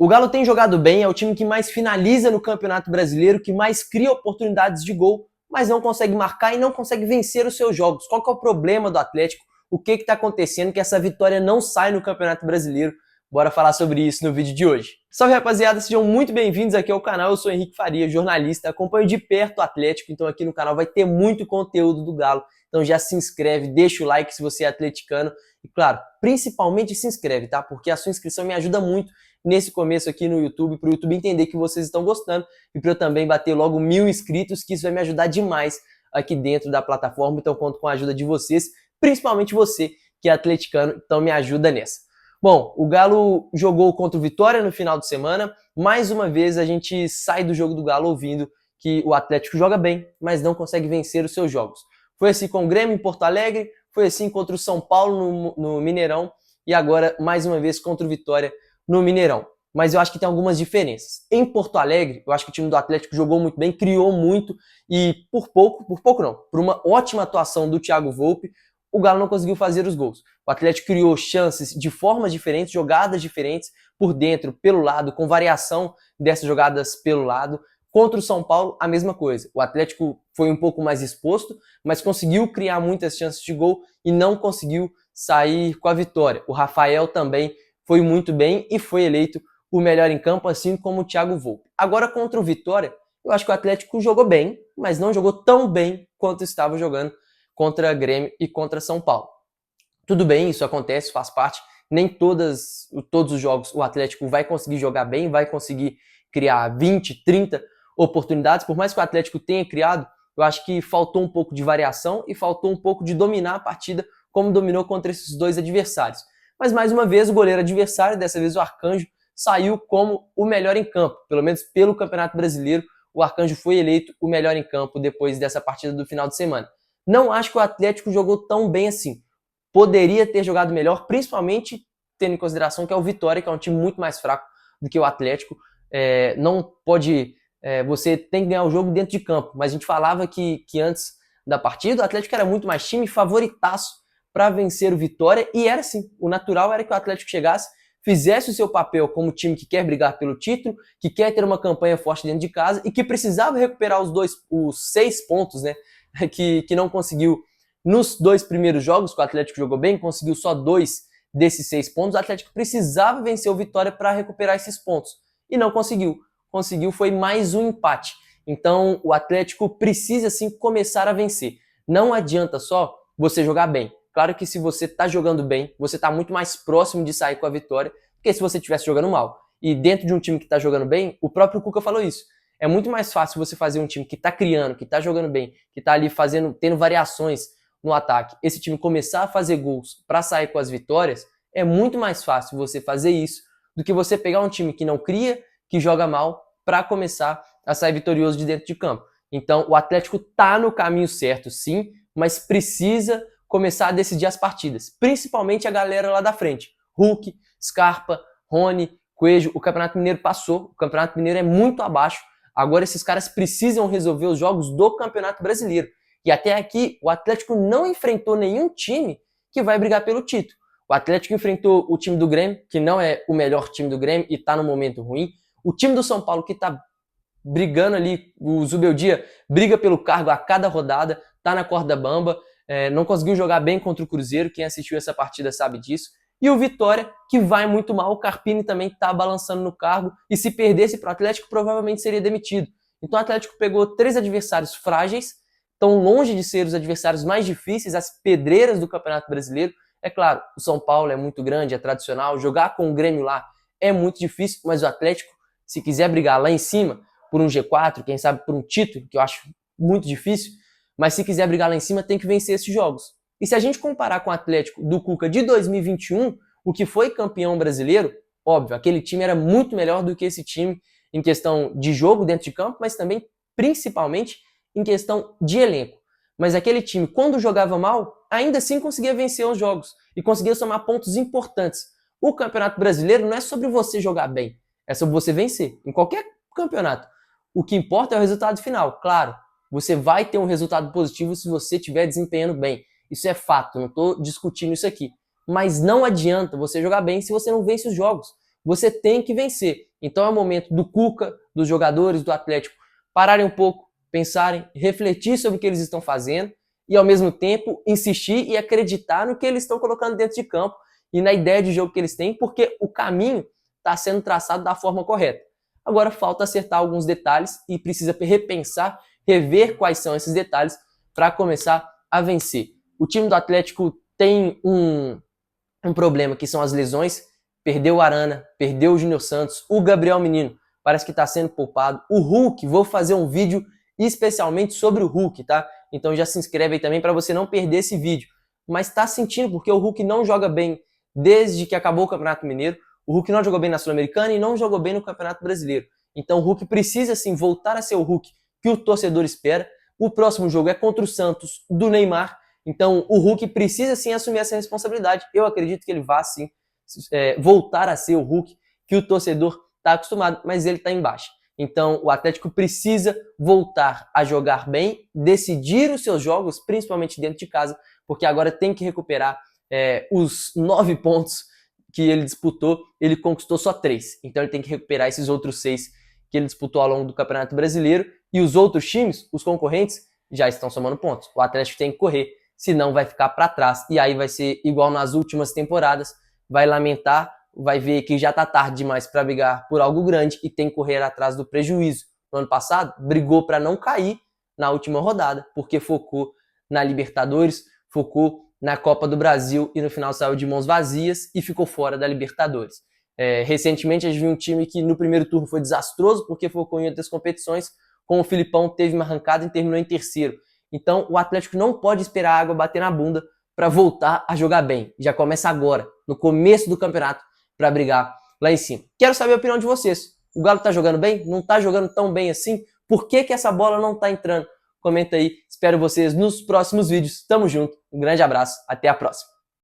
O Galo tem jogado bem, é o time que mais finaliza no Campeonato Brasileiro, que mais cria oportunidades de gol, mas não consegue marcar e não consegue vencer os seus jogos. Qual que é o problema do Atlético? O que está acontecendo que essa vitória não sai no Campeonato Brasileiro? Bora falar sobre isso no vídeo de hoje. Salve, rapaziada, sejam muito bem-vindos aqui ao canal. Eu sou Henrique Faria, jornalista, acompanho de perto o Atlético, então aqui no canal vai ter muito conteúdo do Galo. Então já se inscreve, deixa o like se você é atleticano e, claro, principalmente se inscreve, tá? Porque a sua inscrição me ajuda muito nesse começo aqui no YouTube, para o YouTube entender que vocês estão gostando e para eu também bater logo 1000 inscritos, que isso vai me ajudar demais aqui dentro da plataforma. Então conto com a ajuda de vocês, principalmente você que é atleticano, então me ajuda nessa. Bom, o Galo jogou contra o Vitória no final de semana. Mais uma vez a gente sai do jogo do Galo ouvindo que o Atlético joga bem, mas não consegue vencer os seus jogos. Foi assim com o Grêmio em Porto Alegre, foi assim contra o São Paulo no Mineirão e agora mais uma vez contra o Vitória no Mineirão. Mas eu acho que tem algumas diferenças. Em Porto Alegre, eu acho que o time do Atlético jogou muito bem, criou muito e por pouco não, por uma ótima atuação do Thiago Volpi, o Galo não conseguiu fazer os gols. O Atlético criou chances de formas diferentes, jogadas diferentes, por dentro, pelo lado, com variação dessas jogadas pelo lado. Contra o São Paulo, a mesma coisa. O Atlético foi um pouco mais exposto, mas conseguiu criar muitas chances de gol e não conseguiu sair com a vitória. O Rafael também foi muito bem e foi eleito o melhor em campo, assim como o Thiago Volpi. Agora, contra o Vitória, eu acho que o Atlético jogou bem, mas não jogou tão bem quanto estava jogando contra Grêmio e contra São Paulo. Tudo bem, isso acontece, faz parte. Nem todos os jogos o Atlético vai conseguir jogar bem, vai conseguir criar 20, 30 oportunidades. Por mais que o Atlético tenha criado, eu acho que faltou um pouco de variação e faltou um pouco de dominar a partida como dominou contra esses dois adversários. Mas mais uma vez o goleiro adversário, dessa vez o Arcanjo, saiu como o melhor em campo. Pelo menos pelo Campeonato Brasileiro, o Arcanjo foi eleito o melhor em campo depois dessa partida do final de semana. Não acho que o Atlético jogou tão bem assim. Poderia ter jogado melhor, principalmente tendo em consideração que é o Vitória, que é um time muito mais fraco do que o Atlético. Não pode... você tem que ganhar o jogo dentro de campo. Mas a gente falava que antes da partida o Atlético era muito mais time, favoritaço para vencer o Vitória. E era assim, o natural era que o Atlético chegasse, fizesse o seu papel como time que quer brigar pelo título, que quer ter uma campanha forte dentro de casa e que precisava recuperar os 6 pontos, né? Que não conseguiu nos 2 primeiros jogos, que o Atlético jogou bem, conseguiu só 2 desses 6 pontos. O Atlético precisava vencer o Vitória para recuperar esses pontos e não conseguiu. Conseguiu foi mais um empate. Então o Atlético precisa sim começar a vencer. Não adianta só você jogar bem. Claro que se você está jogando bem, você está muito mais próximo de sair com a vitória do que se você estivesse jogando mal. E dentro de um time que está jogando bem, o próprio Cuca falou isso. É muito mais fácil você fazer um time que está criando, que está jogando bem, que está ali tendo variações no ataque. Esse time começar a fazer gols para sair com as vitórias, é muito mais fácil você fazer isso do que você pegar um time que não cria, que joga mal, para começar a sair vitorioso de dentro de campo. Então o Atlético está no caminho certo, sim, mas precisa começar a decidir as partidas. Principalmente a galera lá da frente. Hulk, Scarpa, Rony, Coelho. O Campeonato Mineiro passou. O Campeonato Mineiro é muito abaixo. Agora esses caras precisam resolver os jogos do Campeonato Brasileiro. E até aqui o Atlético não enfrentou nenhum time que vai brigar pelo título. O Atlético enfrentou o time do Grêmio, que não é o melhor time do Grêmio e está no momento ruim. O time do São Paulo, que está brigando ali, o Zubeldia briga pelo cargo a cada rodada, está na corda bamba, não conseguiu jogar bem contra o Cruzeiro, quem assistiu essa partida sabe disso. E o Vitória, que vai muito mal, o Carpini também está balançando no cargo, e se perdesse para o Atlético, provavelmente seria demitido. Então o Atlético pegou 3 adversários frágeis, tão longe de ser os adversários mais difíceis, as pedreiras do Campeonato Brasileiro. É claro, o São Paulo é muito grande, é tradicional, jogar com o Grêmio lá é muito difícil, mas o Atlético, se quiser brigar lá em cima, por um G4, quem sabe por um título, que eu acho muito difícil, mas se quiser brigar lá em cima, tem que vencer esses jogos. E se a gente comparar com o Atlético do Cuca de 2021, o que foi campeão brasileiro, óbvio, aquele time era muito melhor do que esse time em questão de jogo dentro de campo, mas também, principalmente, em questão de elenco. Mas aquele time, quando jogava mal, ainda assim conseguia vencer os jogos e conseguia somar pontos importantes. O Campeonato Brasileiro não é sobre você jogar bem, é sobre você vencer, em qualquer campeonato. O que importa é o resultado final, claro. Você vai ter um resultado positivo se você estiver desempenhando bem. Isso é fato, não estou discutindo isso aqui. Mas não adianta você jogar bem se você não vence os jogos. Você tem que vencer. Então é o momento do Cuca, dos jogadores do Atlético pararem um pouco, pensarem, refletir sobre o que eles estão fazendo e ao mesmo tempo insistir e acreditar no que eles estão colocando dentro de campo e na ideia de jogo que eles têm, porque o caminho está sendo traçado da forma correta. Agora falta acertar alguns detalhes e precisa repensar, rever quais são esses detalhes para começar a vencer. O time do Atlético tem um problema que são as lesões. Perdeu o Arana, perdeu o Júnior Santos, o Gabriel Menino parece que está sendo poupado. O Hulk, vou fazer um vídeo especialmente sobre o Hulk, tá? Então já se inscreve aí também para você não perder esse vídeo. Mas tá sentindo porque o Hulk não joga bem desde que acabou o Campeonato Mineiro. O Hulk não jogou bem na Sul-Americana e não jogou bem no Campeonato Brasileiro. Então o Hulk precisa sim voltar a ser o Hulk que o torcedor espera. O próximo jogo é contra o Santos do Neymar. Então o Hulk precisa sim assumir essa responsabilidade. Eu acredito que ele vá sim voltar a ser o Hulk que o torcedor está acostumado, mas ele está em baixa. Então o Atlético precisa voltar a jogar bem, decidir os seus jogos, principalmente dentro de casa, porque agora tem que recuperar os 9 pontos que ele disputou, ele conquistou só 3. Então ele tem que recuperar esses outros 6 que ele disputou ao longo do Campeonato Brasileiro, e os outros times, os concorrentes, já estão somando pontos. O Atlético tem que correr, senão vai ficar para trás, e aí vai ser igual nas últimas temporadas, vai lamentar, vai ver que já tá tarde demais para brigar por algo grande e tem que correr atrás do prejuízo. No ano passado, brigou para não cair na última rodada, porque focou na Libertadores, focou na Copa do Brasil e no final saiu de mãos vazias e ficou fora da Libertadores. Recentemente a gente viu um time que no primeiro turno foi desastroso porque focou em outras competições, com o Filipão teve uma arrancada e terminou em terceiro. Então o Atlético não pode esperar a água bater na bunda para voltar a jogar bem. Já começa agora, no começo do campeonato, para brigar lá em cima. Quero saber a opinião de vocês. O Galo tá jogando bem? Não tá jogando tão bem assim? Por que essa bola não tá entrando? Comenta aí. Espero vocês nos próximos vídeos. Tamo junto. Um grande abraço. Até a próxima.